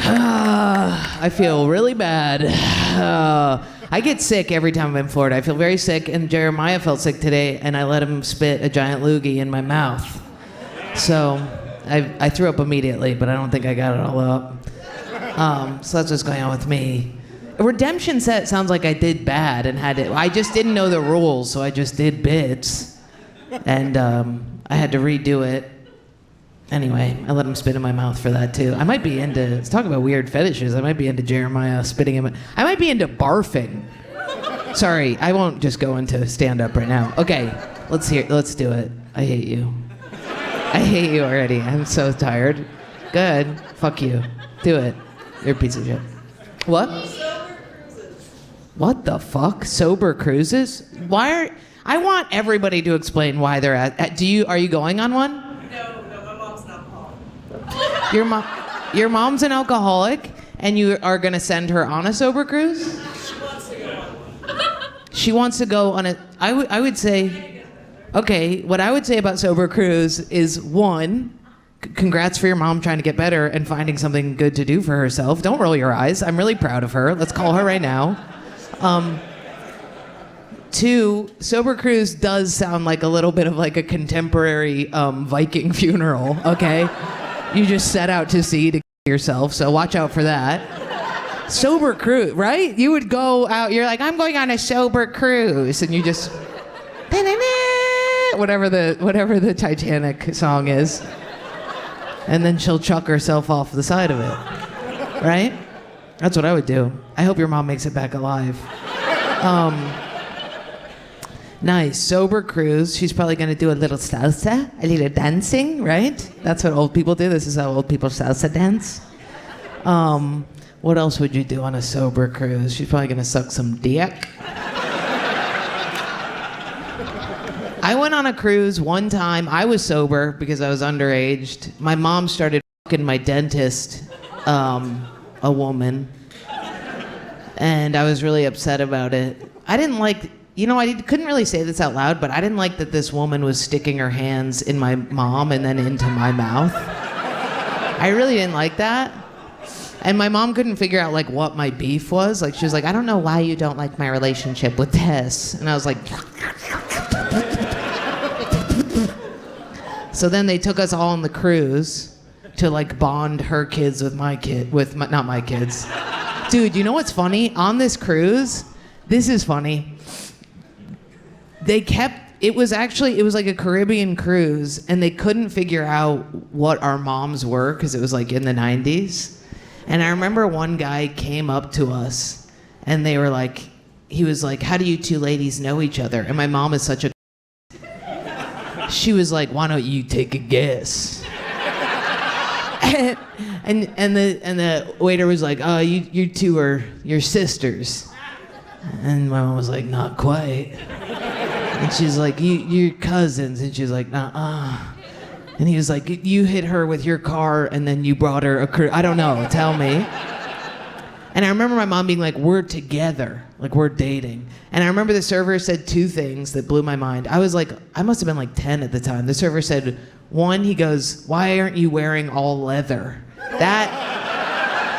I feel really bad. I get sick every time I'm in Florida. I feel very sick, and Jeremiah felt sick today, and I let him spit a giant loogie in my mouth. So I threw up immediately, but I don't think I got it all up. So that's what's going on with me. A redemption set sounds like I did bad and had it. I just didn't know the rules, so I just did bits, and I had to redo it. Anyway, I let him spit in my mouth for that too. I might be into, let's talk about weird fetishes. I might be into Jeremiah spitting in my, I might be into barfing. Sorry, I won't just go into stand-up right now. Okay, let's do it. I hate you. I hate you already. I'm so tired. Good. Fuck you. Do it. You're a piece of shit. What? Sober cruises. What the fuck? Sober cruises? I want everybody to explain why they're are you going on one? No, my mom's an alcoholic. Your mom's an alcoholic, and you are gonna send her on a sober cruise? She wants to go on one. She wants to go on a, I would say, okay, what I would say about sober cruise is one, congrats for your mom trying to get better and finding something good to do for herself. Don't roll your eyes. I'm really proud of her. Let's call her right now. Two, sober cruise does sound like a little bit of like a contemporary Viking funeral, okay? You just set out to sea to yourself, so watch out for that. Sober cruise, right? You would go out, you're like, I'm going on a sober cruise, and you just, whatever the Titanic song is. And then she'll chuck herself off the side of it, right? That's what I would do. I hope your mom makes it back alive. Nice, sober cruise. She's probably gonna do a little salsa, a little dancing, right? That's what old people do. This is how old people salsa dance. What else would you do on a sober cruise? She's probably gonna suck some dick. I went on a cruise one time. I was sober because I was underaged. My mom started fucking my dentist, a woman, and I was really upset about it. I didn't like, I couldn't really say this out loud, but I didn't like that this woman was sticking her hands in my mom and then into my mouth. I really didn't like that. And my mom couldn't figure out like what my beef was. Like she was like, I don't know why you don't like my relationship with Tess. And I was like, so then they took us all on the cruise to like bond her kids with not my kids. Dude, you know what's funny? On this cruise, this is funny. It was like a Caribbean cruise, and they couldn't figure out what our moms were because it was like in the 90s. And I remember one guy came up to us, and they were like, he was like, how do you two ladies know each other? And my mom is such a she was like, why don't you take a guess? and the waiter was like, oh, you two are your sisters. And my mom was like, not quite. And she's like, you're cousins. And she's like, nuh-uh. And he was like, you hit her with your car and then you brought her I don't know, tell me. And I remember my mom being like, we're together, like we're dating. And I remember the server said two things that blew my mind. I was like, I must have been like 10 at the time. The server said, one, he goes, why aren't you wearing all leather?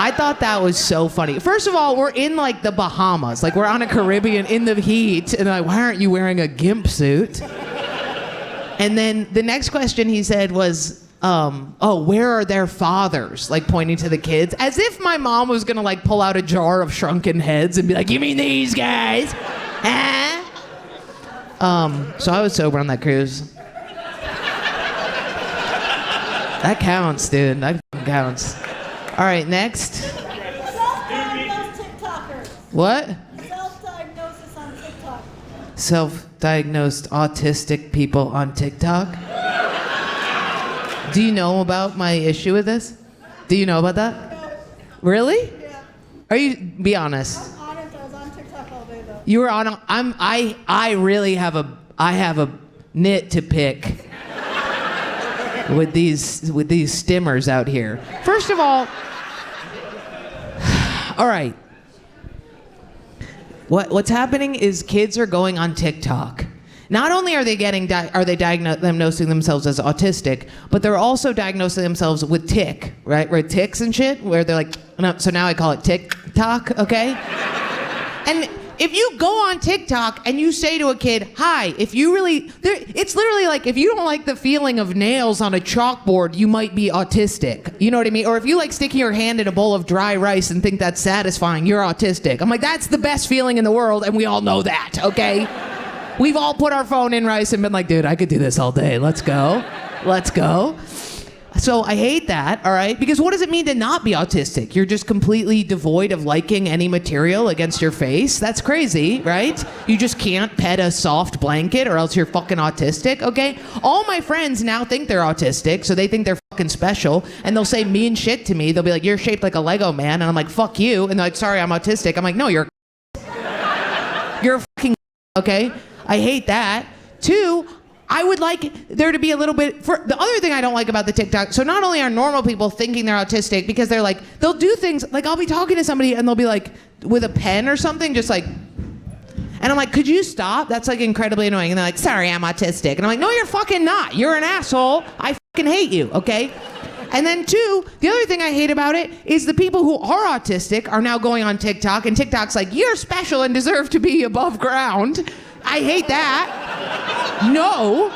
I thought that was so funny. First of all, we're in like the Bahamas. Like we're on a Caribbean in the heat. And like, why aren't you wearing a gimp suit? And then the next question he said was, oh, where are their fathers? Like pointing to the kids. As if my mom was gonna like pull out a jar of shrunken heads and be like, you mean these guys? Huh? So I was sober on that cruise. That counts, dude. That counts. All right, next. Self-diagnosed TikTokers. What? Self-diagnosis on TikTok. Self-diagnosed autistic people on TikTok? Do you know about my issue with this? Do you know about that? No. Really? Yeah. Are you, be honest. I'm honest, I was on TikTok all day though. You were on, I really have a nit to pick with these stimmers out here. First of all right. What's happening is kids are going on TikTok not only are they diagnosing themselves as autistic, but they're also diagnosing themselves with tick, right? With ticks and shit, where they're like, no, so now I call it TikTok, okay? And if you go on TikTok and you say to a kid, hi, it's literally like if you don't like the feeling of nails on a chalkboard, you might be autistic. You know what I mean? Or if you like sticking your hand in a bowl of dry rice and think that's satisfying, you're autistic. I'm like, that's the best feeling in the world, and we all know that, okay? We've all put our phone in rice and been like, dude, I could do this all day. Let's go. Let's go. So I hate that, all right? Because what does it mean to not be autistic? You're just completely devoid of liking any material against your face? That's crazy, right? You just can't pet a soft blanket or else you're fucking autistic, okay? All my friends now think they're autistic, so they think they're fucking special, and they'll say mean shit to me. They'll be like, you're shaped like a Lego man, and I'm like, fuck you. And they're like, sorry, I'm autistic. I'm like, no, you're a fucking okay? I hate that. 2, I would like there to be a little bit, the other thing I don't like about the TikTok, so not only are normal people thinking they're autistic, because they're like, they'll do things, like I'll be talking to somebody and they'll be like, with a pen or something, just like, and I'm like, could you stop? That's like incredibly annoying. And they're like, sorry, I'm autistic. And I'm like, no, you're fucking not. You're an asshole. I fucking hate you, okay? And then 2, the other thing I hate about it is the people who are autistic are now going on TikTok, and TikTok's like, you're special and deserve to be above ground. I hate that. No,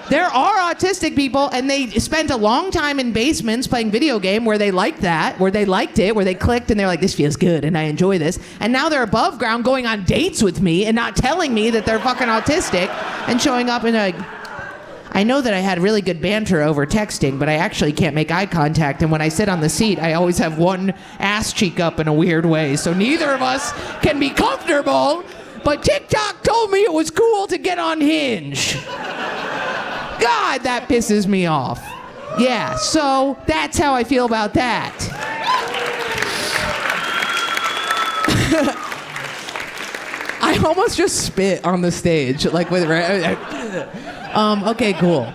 there are autistic people, and they spent a long time in basements playing video game where they liked that, where they liked it, where they clicked and they're like, this feels good and I enjoy this. And now they're above ground going on dates with me and not telling me that they're fucking autistic and showing up and they're like, I know that I had really good banter over texting, but I actually can't make eye contact. And when I sit on the seat, I always have one ass cheek up in a weird way. So neither of us can be comfortable. But TikTok told me it was cool to get on Hinge. God, that pisses me off. Yeah, so that's how I feel about that. I almost just spit on the stage, like with. Okay, cool.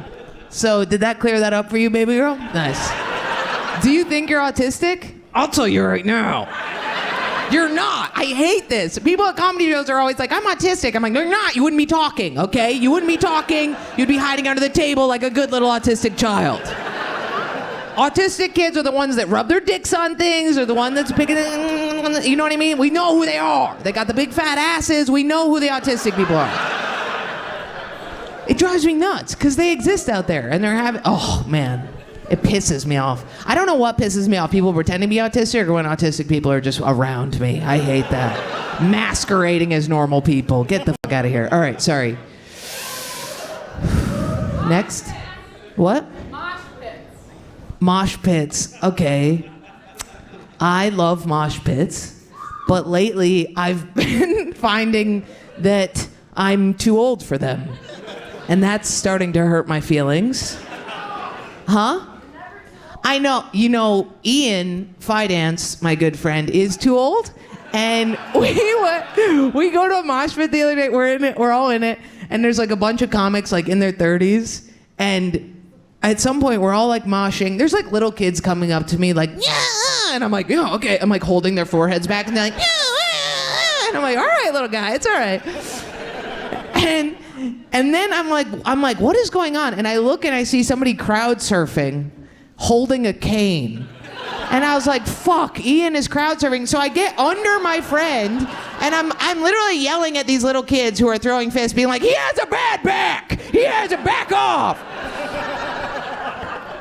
So did that clear that up for you, baby girl? Nice. Do you think you're autistic? I'll tell you right now. You're not. I hate this. People at comedy shows are always like, I'm autistic. I'm like, no, you're not. You wouldn't be talking, okay? You wouldn't be talking. You'd be hiding under the table like a good little autistic child. Autistic kids are the ones that rub their dicks on things, or the one that's picking, you know what I mean? We know who they are. They got the big fat asses. We know who the autistic people are. It drives me nuts because they exist out there and they're having, oh man. It pisses me off. I don't know what pisses me off. People pretending to be autistic or when autistic people are just around me. I hate that. Masquerading as normal people. Get the fuck out of here. All right, sorry. Next. What? Mosh pits. Mosh pits. Okay. I love mosh pits, but lately I've been finding that I'm too old for them. And that's starting to hurt my feelings. Huh? I know, you know, Ian Fidance, my good friend, is too old, and we go to a mosh pit the other day. We're in it, we're all in it, and there's like a bunch of comics like in their 30s, and at some point we're all like moshing. There's like little kids coming up to me like, yeah, and I'm like, yeah, okay. I'm like holding their foreheads back, and they're like, yeah, and I'm like, all right, little guy, it's all right. And then I'm like, what is going on? And I look and I see somebody crowd surfing, holding a cane. And I was like, fuck, Ian is crowd surfing. So I get under my friend, and I'm literally yelling at these little kids who are throwing fists, being like, he has a bad back! He has a back off!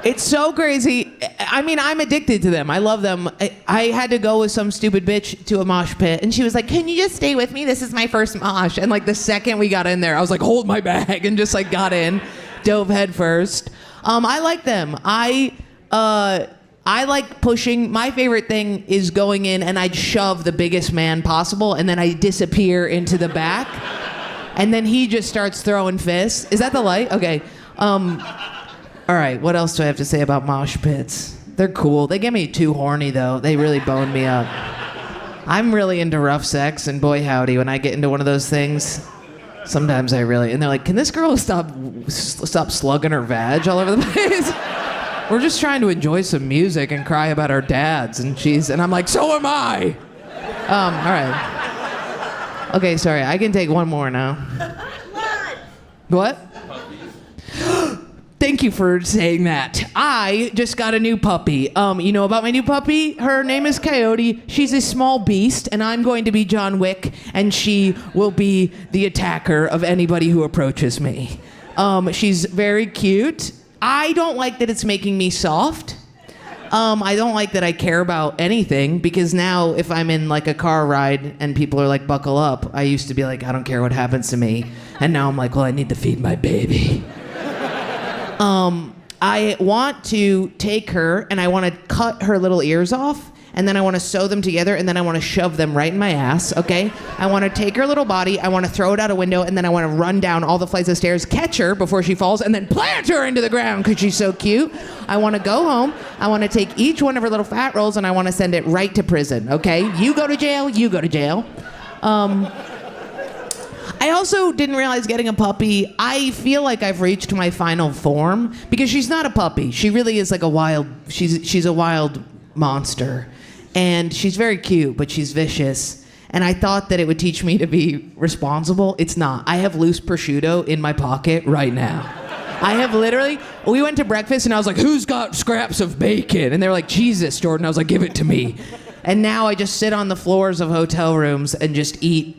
It's so crazy. I mean, I'm addicted to them. I love them. I had to go with some stupid bitch to a mosh pit, and she was like, can you just stay with me? This is my first mosh. And like the second we got in there, I was like, hold my bag, and just like got in, dove head first. I like them. I like pushing. My favorite thing is going in and I'd shove the biggest man possible, and then I disappear into the back, and then he just starts throwing fists. Is that the light? Okay. All right, what else do I have to say about mosh pits? They're cool. They get me too horny, though. They really bone me up. I'm really into rough sex, and boy howdy, when I get into one of those things, sometimes I really... And they're like, can this girl stop slugging her vag all over the place? We're just trying to enjoy some music and cry about our dads, and I'm like, so am I! All right. Okay, sorry, I can take one more now. What? Thank you for saying that. I just got a new puppy. You know about my new puppy? Her name is Coyote. She's a small beast, and I'm going to be John Wick, and she will be the attacker of anybody who approaches me. She's very cute. I don't like that it's making me soft. I don't like that I care about anything, because now if I'm in like a car ride and people are like, buckle up, I used to be like, I don't care what happens to me. And now I'm like, well, I need to feed my baby. I want to take her and I want to cut her little ears off, and then I want to sew them together, and then I want to shove them right in my ass, okay? I want to take her little body, I want to throw it out a window, and then I want to run down all the flights of stairs, catch her before she falls, and then plant her into the ground because she's so cute. I want to go home, I want to take each one of her little fat rolls, and I want to send it right to prison, okay? You go to jail, you go to jail. I also didn't realize getting a puppy, I feel like I've reached my final form, because she's not a puppy. She really is like she's a wild monster. And she's very cute, but she's vicious. And I thought that it would teach me to be responsible. It's not. I have loose prosciutto in my pocket right now. I have literally, we went to breakfast and I was like, who's got scraps of bacon? And they were like, Jesus, Jordan. I was like, give it to me. And now I just sit on the floors of hotel rooms and just eat.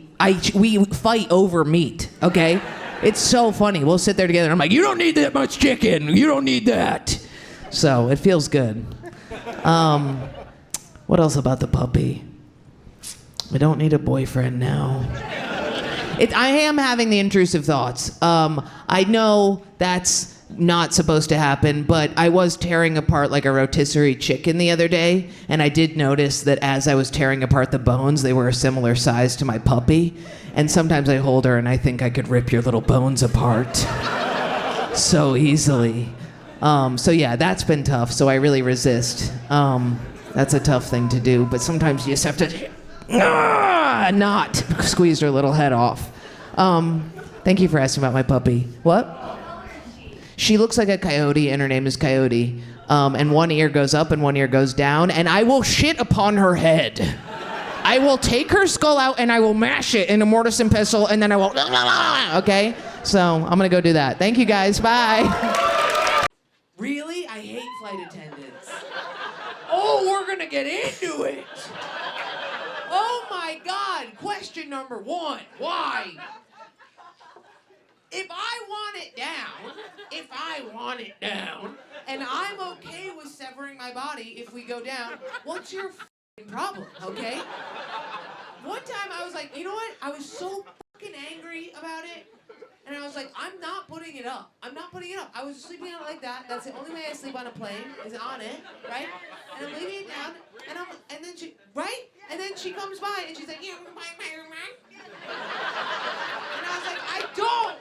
We fight over meat, okay? It's so funny. We'll sit there together and I'm like, you don't need that much chicken. You don't need that. So it feels good. What else about the puppy? I don't need a boyfriend now. I am having the intrusive thoughts. I know that's not supposed to happen, but I was tearing apart like a rotisserie chicken the other day, and I did notice that as I was tearing apart the bones, they were a similar size to my puppy. And sometimes I hold her and I think I could rip your little bones apart so easily. So yeah, that's been tough, so I really resist. That's a tough thing to do, but sometimes you just have to not squeeze her little head off. Thank you for asking about my puppy. What? She looks like a coyote, and her name is Coyote. And one ear goes up and one ear goes down, and I will shit upon her head. I will take her skull out and I will mash it in a mortise and pestle, and then I will, okay? So I'm gonna go do that. Thank you guys, bye. Really? I hate flight attendants. Oh, we're gonna get into it. Oh my God, question number 1, why? If I want it down, and I'm okay with severing my body if we go down, what's your f***ing problem, okay? One time I was like, you know what? I was so fucking angry about it, and I was like, I'm not putting it up. I'm not putting it up. I was sleeping on it like that. That's the only way I sleep on a plane, is on it, right? And I'm leaving it down, and then she, right? And then she comes by, and she's like, and I was like, I don't.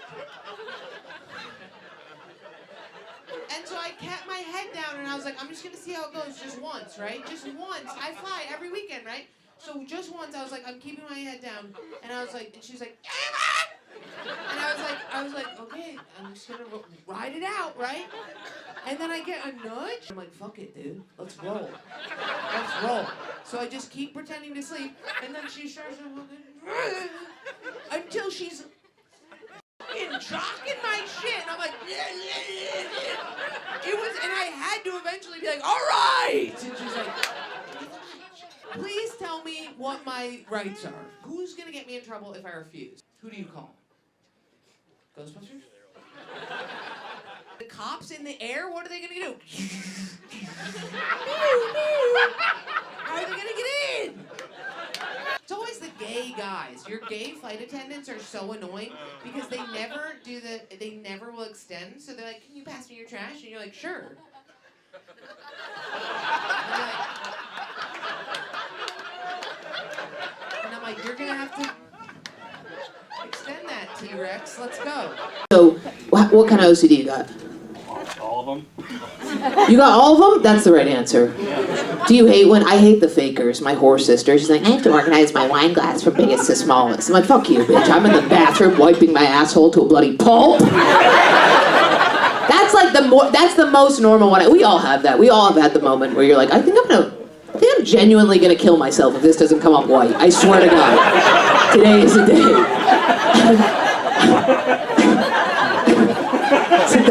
And so I kept my head down, and I was like, I'm just gonna see how it goes just once, right? Just once. I fly every weekend, right? So just once, I was like, I'm keeping my head down, and I was like, and she's like, and I was like, okay, I'm just gonna ride it out, right? And then I get a nudge. I'm like, fuck it, dude. Let's roll. Let's roll. So I just keep pretending to sleep, and then she starts until she's jocking my shit, and I'm like, it was, and I had to eventually be like, all right. And she's like, please tell me what my rights are. Who's gonna get me in trouble if I refuse? Who do you call? Ghostbusters? The cops in the air? What are they gonna do? How are they gonna get in? It's always the gay guys. Your gay flight attendants are so annoying because they never will extend. So they're like, can you pass me your trash? And you're like, sure. And I'm like, you're gonna have to extend that, T-Rex. Let's go. So, what kind of OCD you got? All of them. You got all of them? That's the right answer. Do you hate when I hate the fakers? My whore sister, she's like, I have to organize my wine glass from biggest to smallest. I'm like, fuck you, bitch. I'm in the bathroom wiping my asshole to a bloody pulp. That's like that's the most normal one. We all have that. We all have had the moment where you're like, I think I'm genuinely gonna kill myself if this doesn't come up white. I swear to God. Today is the day.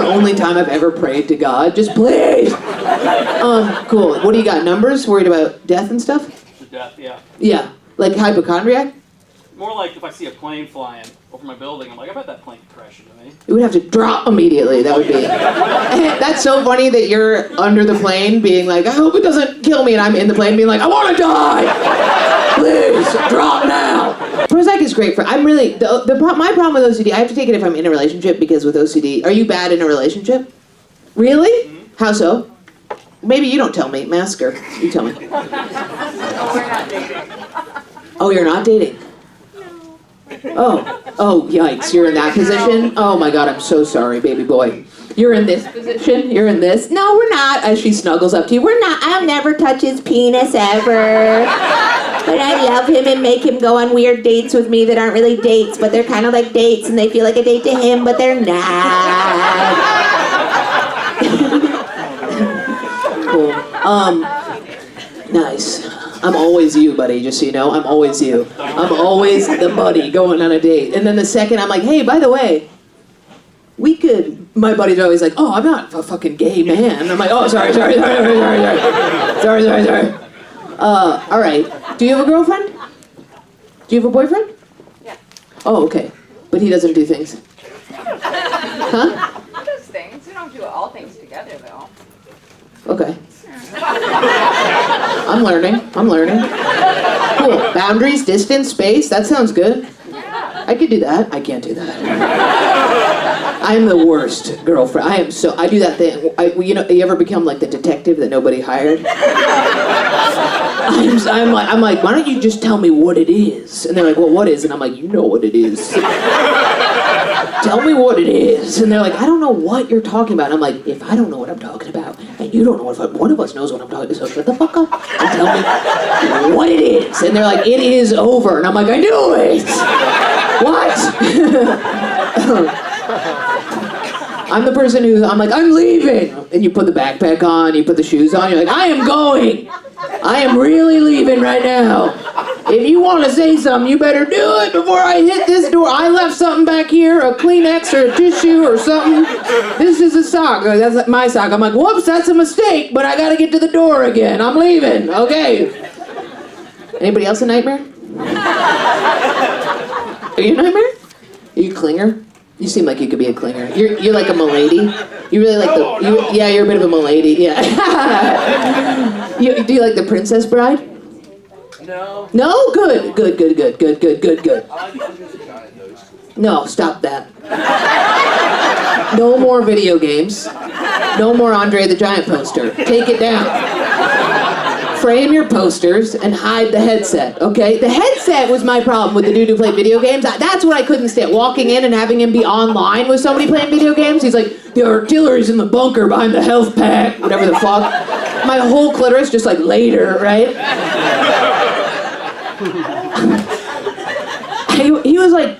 the only time I've ever prayed to God. Just please. Cool. What do you got? Numbers? Worried about death and stuff? The death, yeah. Yeah. Like hypochondriac? More like if I see a plane flying over my building, I'm like, I bet that plane could crash into me. It would have to drop immediately. That would be. That's so funny that you're under the plane being like, I hope it doesn't kill me, and I'm in the plane being like, I want to die. Please drop now. Prozac is great for. I'm really my problem with OCD. I have to take it if I'm in a relationship because with OCD, are you bad in a relationship? Really? Mm-hmm. How so? Maybe you don't tell me. Masker. You tell me. No, we're not dating. Oh, you're not dating? Oh, yikes, you're in that position? Oh my God, I'm so sorry, baby boy. You're in this position? You're in this? No, we're not, as she snuggles up to you. We're not, I'll never touch his penis ever. But I love him and make him go on weird dates with me that aren't really dates, but they're kind of like dates, and they feel like a date to him, but they're not. Cool. Nice. I'm always you, buddy, just so you know. I'm always you. I'm always the buddy going on a date. And then the second I'm like, hey, by the way, we could... My buddies are always like, oh, I'm not a fucking gay man. And I'm like, oh, sorry. Sorry. All right. Do you have a girlfriend? Do you have a boyfriend? Yeah. Oh, okay. But he doesn't do things. Huh? He does things. We don't do all things together, though. Okay. I'm learning. Cool. Boundaries, distance, space, that sounds good. I could do that. I can't do that. I'm the worst girlfriend. I do that thing. You ever become like the detective that nobody hired? I'm like, why don't you just tell me what it is? And they're like, well, what is? And I'm like, you know what it is. Tell me what it is. And they're like, I don't know what you're talking about. And I'm like, if I don't know what I'm talking about, and you don't know one of us knows what I'm talking about, so shut the fuck up and tell me what it is. And they're like, it is over. And I'm like, I knew it. What? I'm the person I'm like, I'm leaving. And you put the backpack on, you put the shoes on, you're like, I am going. I am really leaving right now. If you want to say something, you better do it before I hit this door. I left something back here, a Kleenex or a tissue or something. This is a sock. That's my sock. I'm like, whoops, that's a mistake, but I got to get to the door again. I'm leaving. Okay. Anybody else a nightmare? Are you a nightmare? Are you a clinger? You seem like you could be a clinger. You're like a milady. You really like yeah, you're a bit of a milady. Yeah. Do you like the Princess Bride? No. No? Good. I like Andre's giant nose. No, stop that. No more video games. No more Andre the Giant poster. Take it down. Frame your posters and hide the headset, okay? The headset was my problem with the dude who played video games. That's what I couldn't stand. Walking in and having him be online with somebody playing video games. He's like, the artillery's in the bunker behind the health pack, whatever the fuck. My whole clitoris just like later, right? He was like,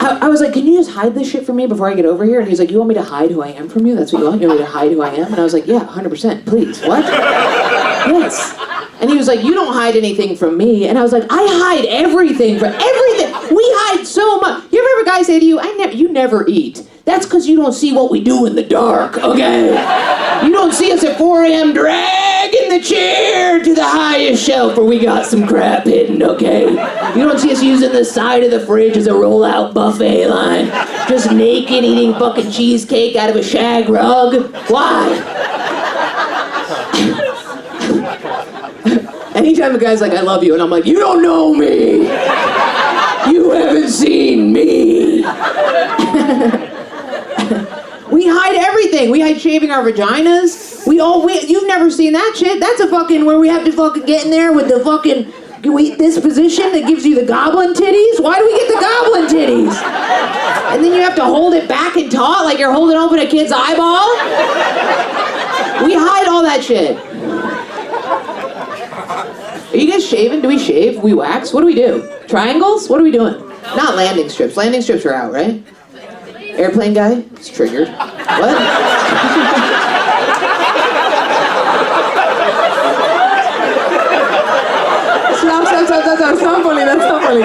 I was like, can you just hide this shit from me before I get over here? And he's like, you want me to hide who I am from you? That's what you want? You want me to hide who I am? And I was like, yeah, 100%, please. What? Yes. And he was like, you don't hide anything from me. And I was like, I hide everything from everything. We hide so much. You ever have a guy say to you, you never eat. That's because you don't see what we do in the dark, okay? You don't see us at 4 a.m. dragging the chair to the highest shelf where we got some crap hidden, okay? You don't see us using the side of the fridge as a roll-out buffet line. Just naked eating fucking cheesecake out of a shag rug. Why? Anytime a guy's like, I love you, and I'm like, you don't know me. You haven't seen me. We hide everything. We hide shaving our vaginas. You've never seen that shit. That's a fucking where we have to fucking get in there with the fucking this position that gives you the goblin titties. Why do we get the goblin titties? And then you have to hold it back and taut like you're holding open a kid's eyeball. We hide all that shit. Are you guys shaving? Do we shave? We wax? What do we do? Triangles? What are we doing? Not landing strips. Landing strips are out, right? Airplane guy? It's triggered. What? Stop, stop, stop, stop, stop. Stop, Polly, that's not funny.